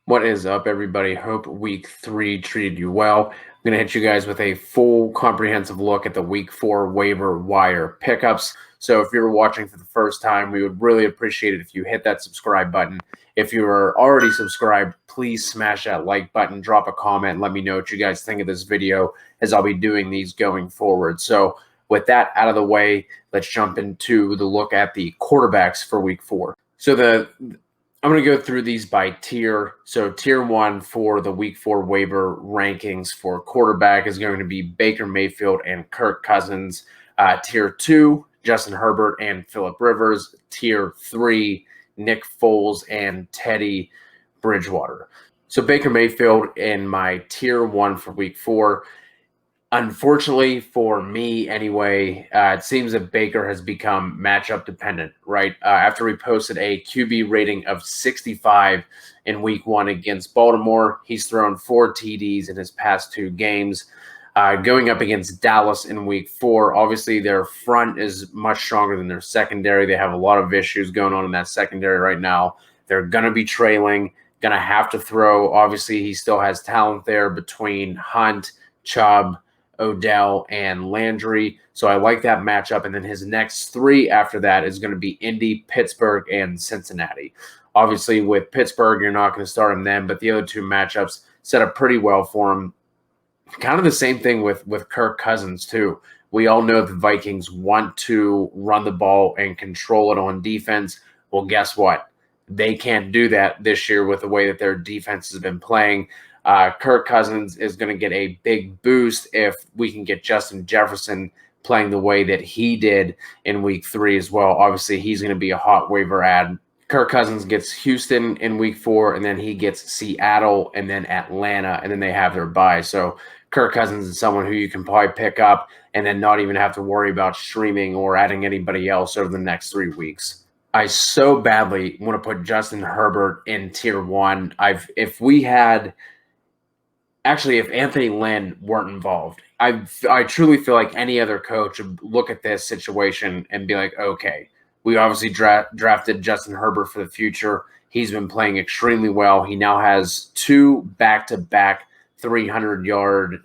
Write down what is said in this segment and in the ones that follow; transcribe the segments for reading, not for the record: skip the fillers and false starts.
What is up, everybody? Hope week 3 treated you well. I'm going to hit you guys with a full comprehensive look at the week 4 waiver wire pickups. So if you're watching for the first time, we would really appreciate it if you hit that subscribe button. If you are already subscribed, please smash that like button, drop a comment, and let me know what you guys think of this video, as I'll be doing these going forward. So with that out of the way, let's jump into the look at the quarterbacks for week 4. So I'm going to go through these by tier. So tier 1 for the week 4 waiver rankings for quarterback is going to be Baker Mayfield and Kirk Cousins. Tier 2, Justin Herbert and Phillip Rivers. Tier 3, Nick Foles and Teddy Bridgewater. So Baker Mayfield in my tier 1 for week 4. Unfortunately for me anyway, it seems that Baker has become matchup dependent, right? After he posted a QB rating of 65 in week 1 against Baltimore, he's thrown 4 TDs in his past 2 games. Going up against Dallas in week 4, obviously their front is much stronger than their secondary. They have a lot of issues going on in that secondary right now. They're going to be trailing, going to have to throw. Obviously, he still has talent there between Hunt, Chubb, Odell, and Landry. So I like that matchup. And then his next 3 after that is going to be Indy, Pittsburgh, and Cincinnati. Obviously, with Pittsburgh, you're not going to start him then, but the other 2 matchups set up pretty well for him. Kind of the same thing with Kirk Cousins, too. We all know the Vikings want to run the ball and control it on defense. Well, guess what? They can't do that this year with the way that their defense has been playing. Kirk Cousins is going to get a big boost if we can get Justin Jefferson playing the way that he did in week 3 as well. Obviously, he's going to be a hot waiver add. Kirk Cousins gets Houston in week 4, and then he gets Seattle and then Atlanta, and then they have their bye. So Kirk Cousins is someone who you can probably pick up and then not even have to worry about streaming or adding anybody else over the next 3 weeks. I so badly want to put Justin Herbert in tier 1. If Anthony Lynn weren't involved, I truly feel like any other coach would look at this situation and be like, okay, we obviously drafted Justin Herbert for the future. He's been playing extremely well. He now has 2 back-to-back 300-yard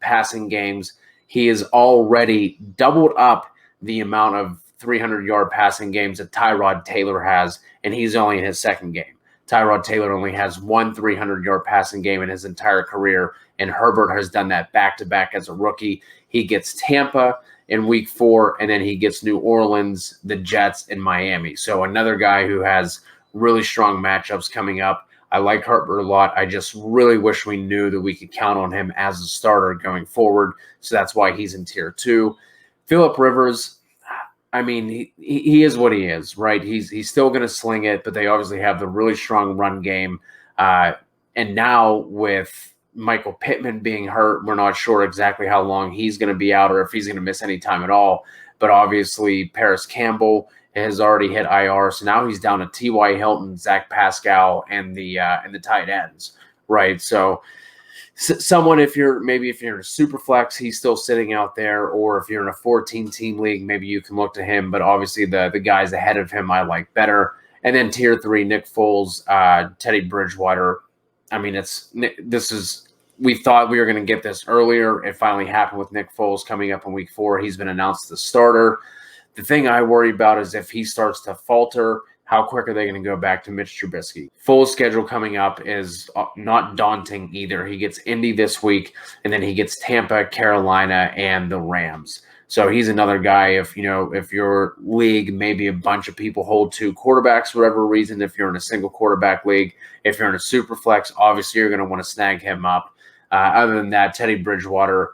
passing games. He has already doubled up the amount of 300-yard passing games that Tyrod Taylor has, and he's only in his 2nd game. Tyrod Taylor only has 1 300-yard passing game in his entire career, and Herbert has done that back-to-back as a rookie. He gets Tampa in week 4, and then he gets New Orleans, the Jets, and Miami. So another guy who has really strong matchups coming up. I like Herbert a lot. I just really wish we knew that we could count on him as a starter going forward. So that's why he's in tier 2. Phillip Rivers, I mean, he is what he is, right? He's still going to sling it, but they obviously have the really strong run game. And now with Michael Pittman being hurt, we're not sure exactly how long he's going to be out or if he's going to miss any time at all. But obviously, Paris Campbell has already hit IR, so now he's down to T.Y. Hilton, Zach Pascal, and the tight ends, right? So someone, if you're in a super flex, he's still sitting out there, or if you're in a 14-team league, maybe you can look to him. But obviously, the guys ahead of him I like better. And then tier 3, Nick Foles, Teddy Bridgewater. I mean, we thought we were going to get this earlier. It finally happened with Nick Foles coming up in week 4. He's been announced the starter. The thing I worry about is if he starts to falter, how quick are they going to go back to Mitch Trubisky? Full schedule coming up is not daunting either. He gets Indy this week, and then he gets Tampa, Carolina, and the Rams. So he's another guy. If your league, maybe a bunch of people hold 2 quarterbacks for whatever reason, if you're in a single quarterback league, if you're in a super flex, obviously you're going to want to snag him up. Other than that, Teddy Bridgewater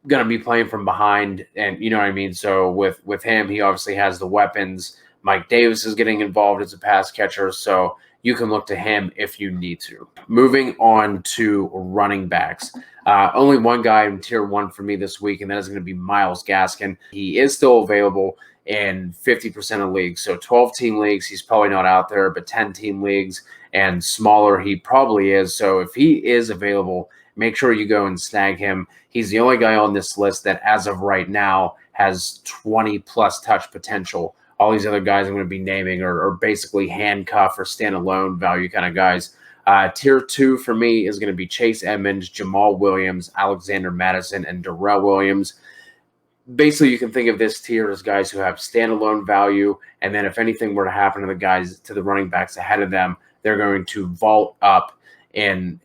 going to be playing from behind, and you know what I mean? So with him, he obviously has the weapons. Mike Davis is getting involved as a pass catcher, so you can look to him if you need to. Moving on to running backs. Only one guy in tier 1 for me this week, and that is going to be Myles Gaskin. He is still available in 50% of leagues. So 12-team leagues, he's probably not out there, but 10-team leagues and smaller, he probably is. So if he is available, make sure you go and snag him. He's the only guy on this list that, as of right now, has 20-plus touch potential. All these other guys I'm going to be naming are basically handcuff or standalone value kind of guys. Tier 2 for me is going to be Chase Edmonds, Jamal Williams, Alexander Madison, and Darrell Williams. Basically, you can think of this tier as guys who have standalone value, and then if anything were to happen to the running backs ahead of them, they're going to vault up in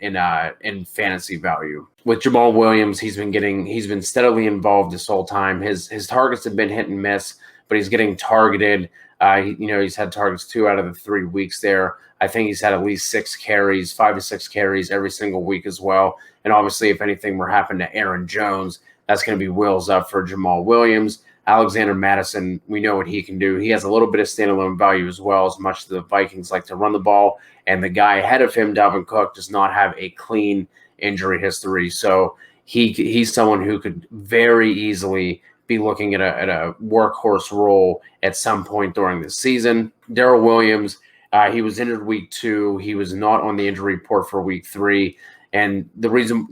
fantasy value. With Jamal Williams, he's been steadily involved this whole time. His targets have been hit and miss, but he's getting targeted. He's had targets 2 out of the 3 weeks there. I think he's had at least 5 to 6 carries every single week as well. And obviously, if anything were to happen to Aaron Jones, that's going to be wheels up for Jamal Williams. Alexander Madison, we know what he can do. He has a little bit of standalone value as well, as much as the Vikings like to run the ball. And the guy ahead of him, Dalvin Cook, does not have a clean injury history. So he's someone who could very easily be looking at a workhorse role at some point during the season. Darrell Williams, he was injured week 2. He was not on the injury report for week 3. And the reason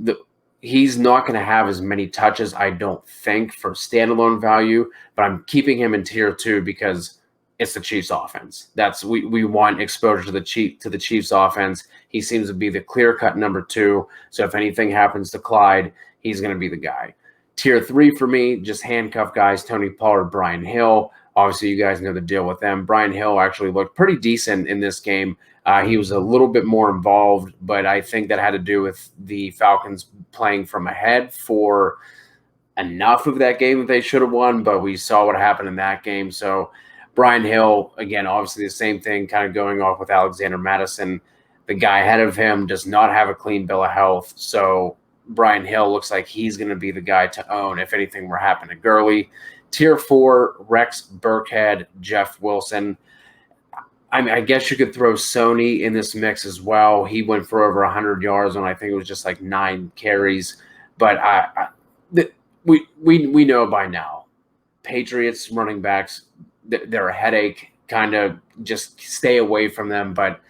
he's not going to have as many touches, I don't think, for standalone value, but I'm keeping him in tier 2 because it's the Chiefs offense. We want exposure to the Chiefs offense. He seems to be the clear-cut number 2. So if anything happens to Clyde, he's going to be the guy. Tier 3 for me, just handcuff guys, Tony Pollard, Brian Hill. Obviously, you guys know the deal with them. Brian Hill actually looked pretty decent in this game. He was a little bit more involved, but I think that had to do with the Falcons playing from ahead for enough of that game that they should have won, but we saw what happened in that game. So Brian Hill, again, obviously the same thing, kind of going off with Alexander Madison. The guy ahead of him does not have a clean bill of health, so Brian Hill looks like he's going to be the guy to own if anything were to happen to Gurley. Tier 4, Rex Burkhead, Jeff Wilson. I guess you could throw Sony in this mix as well. He went for over 100 yards on, I think it was just like 9 carries. But we know by now, Patriots running backs, they're a headache. Kind of just stay away from them. But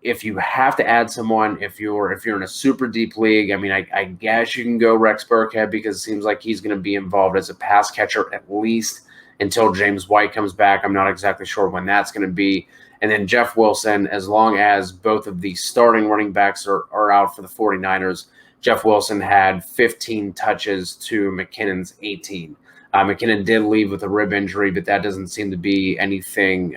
if you have to add someone, if you're in a super deep league, I guess you can go Rex Burkhead because it seems like he's going to be involved as a pass catcher at least until James White comes back. I'm not exactly sure when that's going to be. And then Jeff Wilson, as long as both of the starting running backs are out for the 49ers, Jeff Wilson had 15 touches to McKinnon's 18. McKinnon did leave with a rib injury, but that doesn't seem to be anything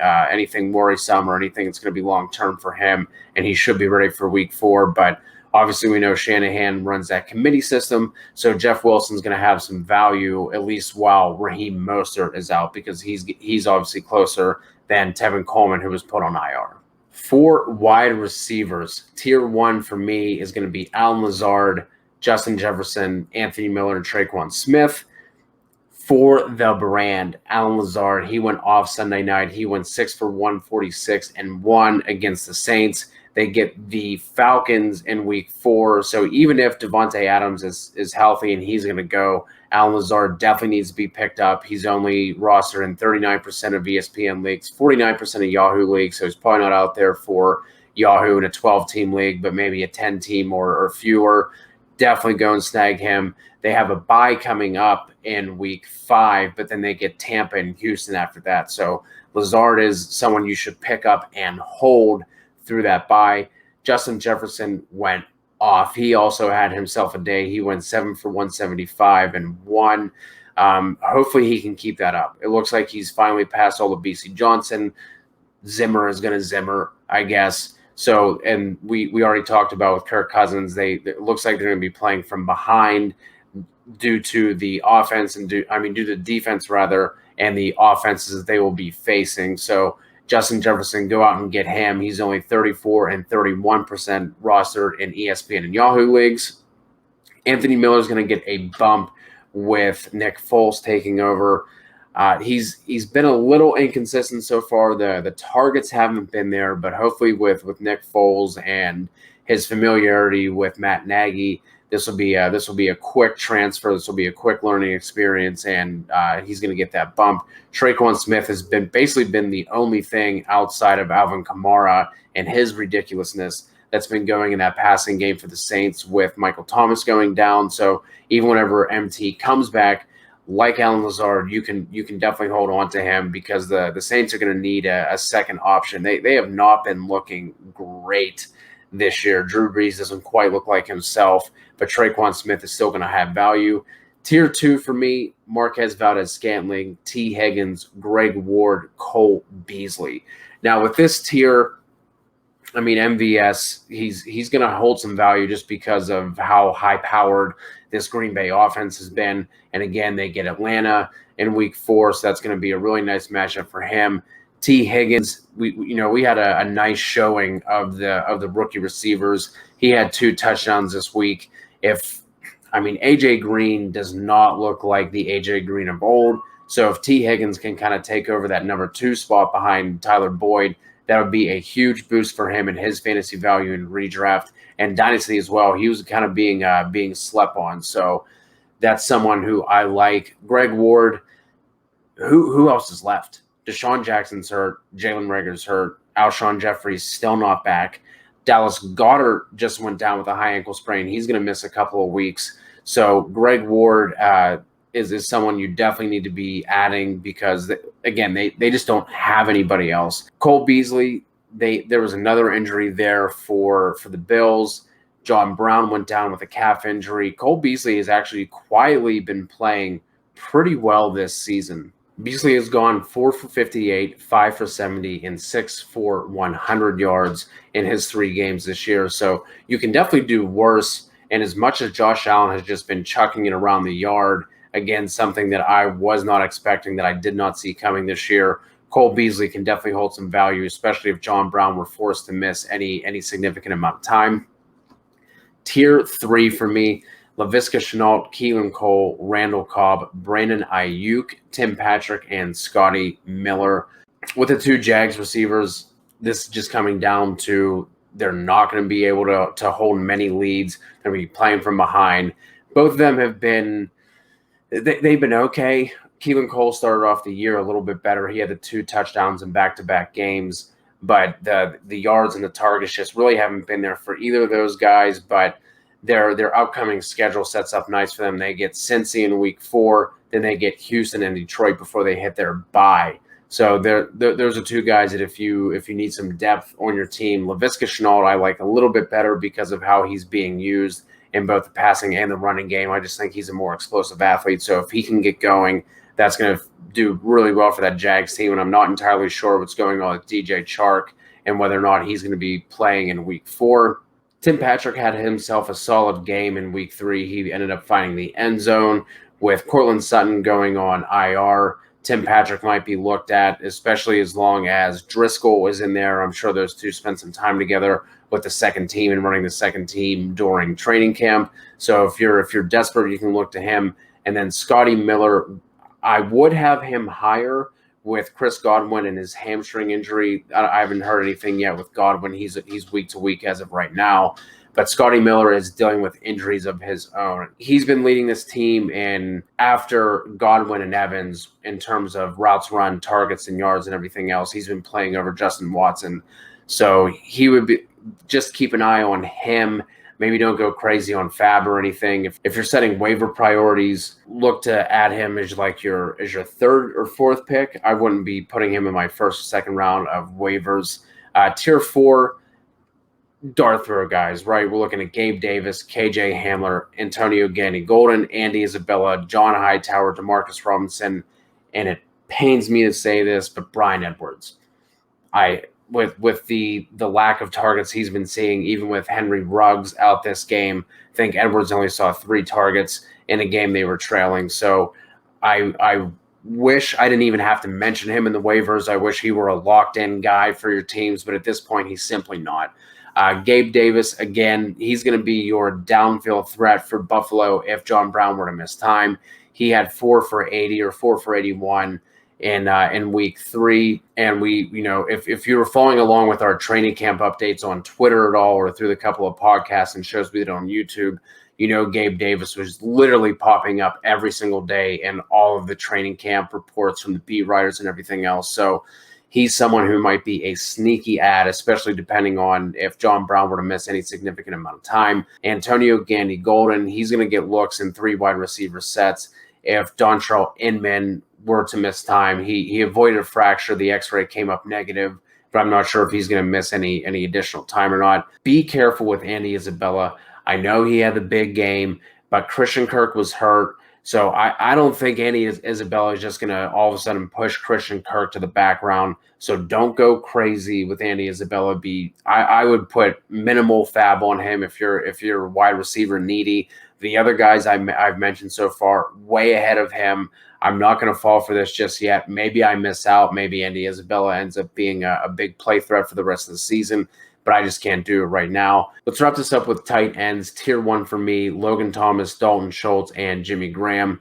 worrisome or anything that's going to be long-term for him, and he should be ready for week 4. But obviously we know Shanahan runs that committee system, so Jeff Wilson's going to have some value at least while Raheem Mostert is out because he's obviously closer than Tevin Coleman, who was put on IR. For wide receivers, tier 1 for me is going to be Allen Lazard, Justin Jefferson, Anthony Miller, and Traquan Smith. For the brand, Allen Lazard, he went off Sunday night. He went 6 for 146 and 1 against the Saints. They get the Falcons in week 4. So even if Devontae Adams is healthy and he's going to go, Allen Lazard definitely needs to be picked up. He's only rostered in 39% of ESPN leagues, 49% of Yahoo leagues. So he's probably not out there for Yahoo in a 12-team league, but maybe a 10-team or fewer. Definitely go and snag him. They have a bye coming up in week 5, but then they get Tampa and Houston after that. So Lazard is someone you should pick up and hold through that bye. Justin Jefferson went off. He also had himself a day. He went 7 for 175 and 1. Hopefully he can keep that up. It looks like he's finally passed all of BC Johnson. Zimmer is going to Zimmer, I guess. So, and we already talked about with Kirk Cousins, it looks like they're going to be playing from behind due to the offense and due to the defense rather, and the offenses that they will be facing. So Justin Jefferson, go out and get him. He's only 34 and 31% rostered in ESPN and Yahoo leagues. Anthony Miller is going to get a bump with Nick Foles taking over. He's been a little inconsistent so far. The targets haven't been there, but hopefully with Nick Foles and his familiarity with Matt Nagy, this will be a quick transfer. This will be a quick learning experience, and he's going to get that bump. Traquan Smith has basically been the only thing outside of Alvin Kamara and his ridiculousness that's been going in that passing game for the Saints with Michael Thomas going down. So even whenever MT comes back, like Allen Lazard, you can definitely hold on to him because the Saints are going to need a second option. They have not been looking great this year. Drew Brees doesn't quite look like himself, but Traquan Smith is still going to have value. Tier 2 for me, Marquez Valdez-Scantling, T. Higgins, Greg Ward, Cole Beasley. Now with this tier, I mean, MVS, he's going to hold some value just because of how high-powered this Green Bay offense has been. And again, they get Atlanta in Week 4, so that's going to be a really nice matchup for him. T. Higgins, we had a nice showing of the rookie receivers. He had 2 touchdowns this week. AJ Green does not look like the AJ Green of old. So if T. Higgins can kind of take over that number 2 spot behind Tyler Boyd, that would be a huge boost for him and his fantasy value in redraft and dynasty as well. He was kind of being slept on. So that's someone who I like. Greg Ward, who else is left? Deshaun Jackson's hurt. Jalen Reagor's hurt. Alshon Jeffrey's still not back. Dallas Goedert just went down with a high ankle sprain. He's going to miss a couple of weeks. So Greg Ward is someone you definitely need to be adding because, they just don't have anybody else. Cole Beasley, there was another injury there for the Bills. John Brown went down with a calf injury. Cole Beasley has actually quietly been playing pretty well this season. Beasley has gone 4 for 58, 5 for 70, and 6 for 100 yards in his 3 games this year. So you can definitely do worse. And as much as Josh Allen has just been chucking it around the yard, again, something that I was not expecting, that I did not see coming this year, Cole Beasley can definitely hold some value, especially if John Brown were forced to miss any significant amount of time. Tier 3 for me, Laviska Shenault, Keelan Cole, Randall Cobb, Brandon Ayuk, Tim Patrick, and Scotty Miller. With the 2 Jags receivers, this is just coming down to they're not going to be able to hold many leads. They're going to be playing from behind. Both of them have been they've been okay. Keelan Cole started off the year a little bit better. He had the 2 touchdowns in back-to-back games, but the yards and the targets just really haven't been there for either of those guys. But their upcoming schedule sets up nice for them. They get Cincy in Week 4, then they get Houston and Detroit before they hit their bye. So those are 2 guys that if you need some depth on your team, Laviska Shenault I like a little bit better because of how he's being used in both the passing and the running game. I just think he's a more explosive athlete. So if he can get going, that's going to do really well for that Jags team. And I'm not entirely sure what's going on with DJ Chark and whether or not he's going to be playing in Week 4. Tim Patrick had himself a solid game in Week 3. He ended up finding the end zone. With Courtland Sutton going on IR, Tim Patrick might be looked at, especially as long as Driscoll is in there. I'm sure those 2 spent some time together with the second team and running the second team during training camp. So if you're desperate, you can look to him. And then Scotty Miller, I would have him higher with Chris Godwin and his hamstring injury. I haven't heard anything yet with Godwin. He's week to week as of right now. But Scotty Miller is dealing with injuries of his own. He's been leading this team in after Godwin and Evans in terms of routes run, targets, and yards and everything else. He's been playing over Justin Watson. So he would be just keep an eye on him. Maybe don't go crazy on Fab or anything. If you're setting waiver priorities, look to add him as like your 3rd or 4th pick. I wouldn't be putting him in my 1st or 2nd round of waivers. Tier 4, dart throw guys, right? We're looking at Gabe Davis, KJ Hamler, Antonio Gandy-Golden, Andy Isabella, John Hightower, Demarcus Robinson, and it pains me to say this, but Bryan Edwards. With the lack of targets he's been seeing, even with Henry Ruggs out this game, I think Edwards only saw 3 targets in a game they were trailing. So I wish I didn't even have to mention him in the waivers. I wish he were a locked-in guy for your teams, but at this point, he's simply not. Gabe Davis, again, he's going to be your downfield threat for Buffalo if John Brown were to miss time. He had 4 for 80 or 4 for 81 in Week 3. And if you were following along with our training camp updates on Twitter at all or through the couple of podcasts and shows we did on YouTube, Gabe Davis was literally popping up every single day in all of the training camp reports from the beat writers and everything else. So he's someone who might be a sneaky add, especially depending on if John Brown were to miss any significant amount of time. Antonio Gandy-Golden, he's going to get looks in 3 wide receiver sets. If Dontrell Inman were to miss time, he avoided a fracture. The X-ray came up negative, but I'm not sure if he's going to miss any additional time or not. Be careful with Andy Isabella. I know he had the big game, but Christian Kirk was hurt. So I don't think Andy Isabella is just going to all of a sudden push Christian Kirk to the background. So don't go crazy with Andy Isabella. I would put minimal fab on him if you're wide receiver needy. The other guys I've mentioned so far, way ahead of him. I'm not going to fall for this just yet. Maybe I miss out. Maybe Andy Isabella ends up being a big play threat for the rest of the season, but I just can't do it right now. Let's wrap this up with tight ends. Tier 1 for me, Logan Thomas, Dalton Schultz, and Jimmy Graham.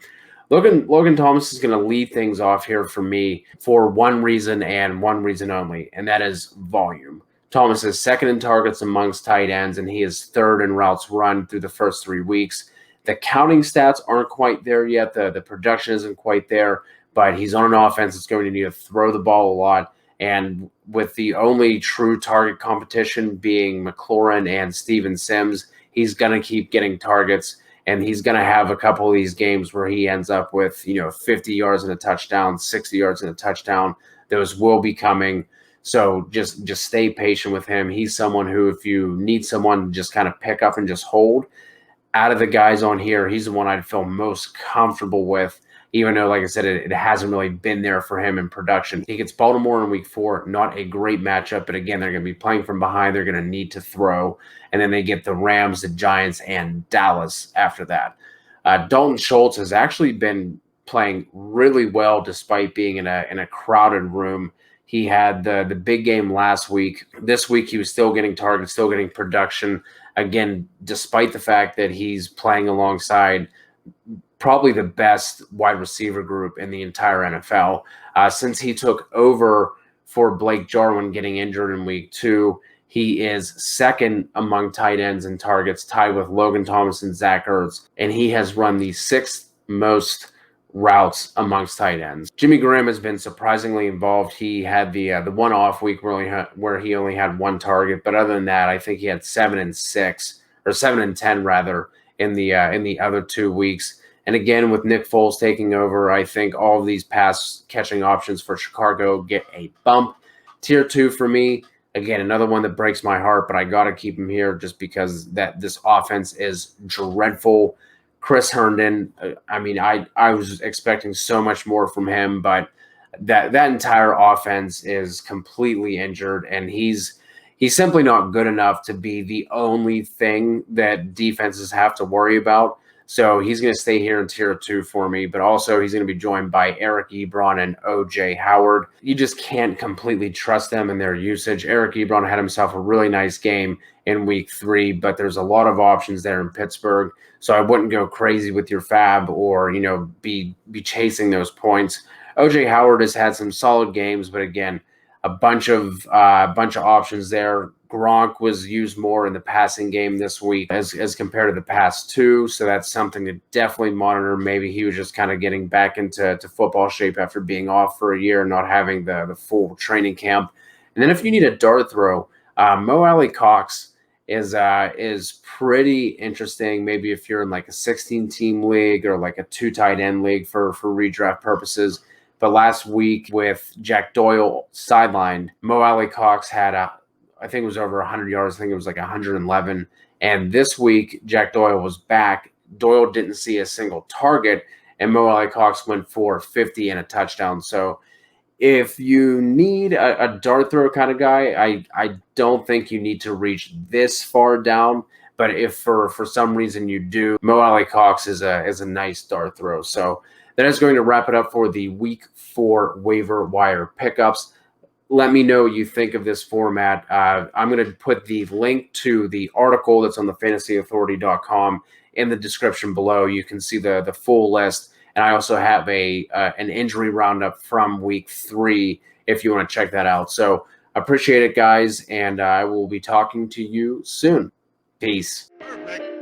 Logan Thomas is going to lead things off here for me for one reason and one reason only, and that is volume. Thomas is second in targets amongst tight ends, and he is third in routes run through the first 3 weeks. The counting stats aren't quite there yet. The production isn't quite there, but he's on an offense that's going to need to throw the ball a lot. And with the only true target competition being McLaurin and Steven Sims, he's going to keep getting targets, and he's going to have a couple of these games where he ends up with 50 yards and a touchdown, 60 yards and a touchdown. Those will be coming. So just stay patient with him. He's someone who, if you need someone to just kind of pick up and just hold, out of the guys on here, he's the one I'd feel most comfortable with, even though, like I said, it hasn't really been there for him in production. He gets Baltimore in week 4, not a great matchup, but again, they're going to be playing from behind. They're going to need to throw, and then they get the Rams, the Giants, and Dallas after that. Dalton Schultz has actually been playing really well despite being in a crowded room. He had the big game last week. This week, he was still getting targets, still getting production. Again, despite the fact that he's playing alongside probably the best wide receiver group in the entire NFL. Since he took over for Blake Jarwin getting injured in week 2, he is second among tight ends in targets, tied with Logan Thomas and Zach Ertz, and he has run the 6th most routes amongst tight ends. Jimmy Graham has been surprisingly involved. He had the one off week where he only had 1 target, but other than that, I think he had 7 and 6 or 7 and 10 rather in the other 2 weeks. And again, with Nick Foles taking over, I think all of these pass catching options for Chicago get a bump. Tier 2 for me. Again, another one that breaks my heart, but I got to keep him here just because this offense is dreadful. Chris Herndon, I was expecting so much more from him, but that entire offense is completely injured, and he's simply not good enough to be the only thing that defenses have to worry about. So he's going to stay here in tier 2 for me, but also he's going to be joined by Eric Ebron and O.J. Howard. You just can't completely trust them in their usage. Eric Ebron had himself a really nice game in week 3, but there's a lot of options there in Pittsburgh. So I wouldn't go crazy with your fab or, be chasing those points. O.J. Howard has had some solid games, but again, a bunch of options there. Gronk was used more in the passing game this week as compared to the past 2, so that's something to definitely monitor. Maybe he was just kind of getting back into football shape after being off for a year and not having the full training camp. And then if you need a dart throw, Mo Alley Cox is pretty interesting. Maybe if you're in like a 16-team league or like a 2 tight end league for redraft purposes. But last week with Jack Doyle sidelined, Mo Alley Cox had I think it was over 100 yards. I think it was like 111. And this week, Jack Doyle was back. Doyle didn't see a single target, and Mo Alley Cox went for 50 and a touchdown. So if you need a dart throw kind of guy, I don't think you need to reach this far down. But if for some reason you do, Mo Alley Cox is a nice dart throw. So that is going to wrap it up for the week 4 waiver wire pickups. Let me know what you think of this format. I'm going to put the link to the article that's on the fantasyauthority.com in the description below. You can see the full list. And I also have an injury roundup from week 3 if you want to check that out. So appreciate it, guys. And I will be talking to you soon. Peace. Perfect.